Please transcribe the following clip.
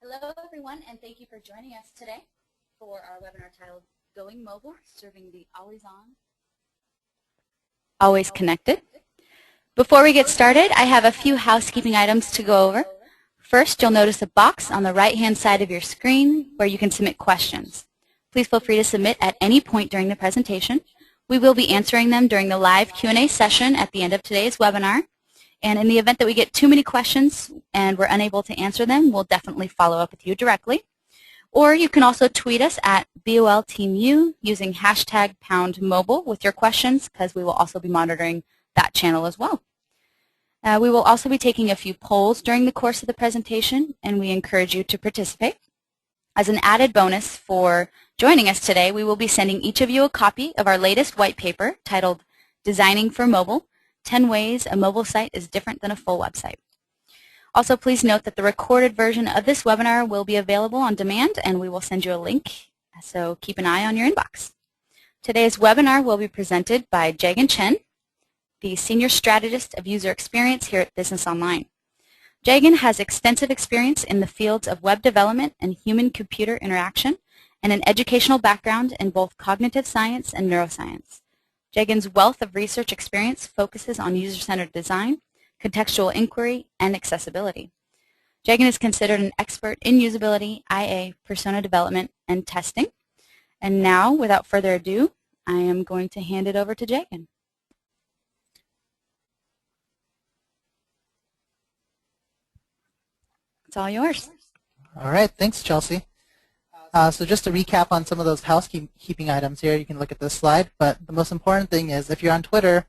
Hello, everyone, and thank you for joining us today for our webinar titled Going Mobile, Serving the Always On, Always Connected. Before we get started, I have a few housekeeping items to go over. First, you'll notice a box on the right-hand side of your screen where you can submit questions. Please feel free to submit at any point during the presentation. We will be answering them during the live Q&A session at the end of today's webinar. And in the event that we get too many questions and we're unable to answer them, we'll definitely follow up with you directly. Or you can also tweet us at BOLTeamU using hashtag #mobile with your questions, because we will also be monitoring that channel as well. We will also be taking a few polls during the course of the presentation, and we encourage you to participate. As an added bonus for joining us today, we will be sending each of you a copy of our latest white paper titled Designing for Mobile: 10 Ways a Mobile Site is Different than a Full Website. Also, please note that the recorded version of this webinar will be available on demand, and we will send you a link, so keep an eye on your inbox. Today's webinar will be presented by Jagan Chen, the Senior Strategist of User Experience here at Business Online. Jagan has extensive experience in the fields of web development and human-computer interaction, and an educational background in both cognitive science and neuroscience. Jagan's wealth of research experience focuses on user-centered design, contextual inquiry, and accessibility. Jagan is considered an expert in usability, IA, persona development, and testing. And now, without further ado, I am going to hand it over to Jagan. It's all yours. All right, thanks, Chelsea. So just to recap on some of those housekeeping items here, you can look at this slide, but the most important thing is if you're on Twitter,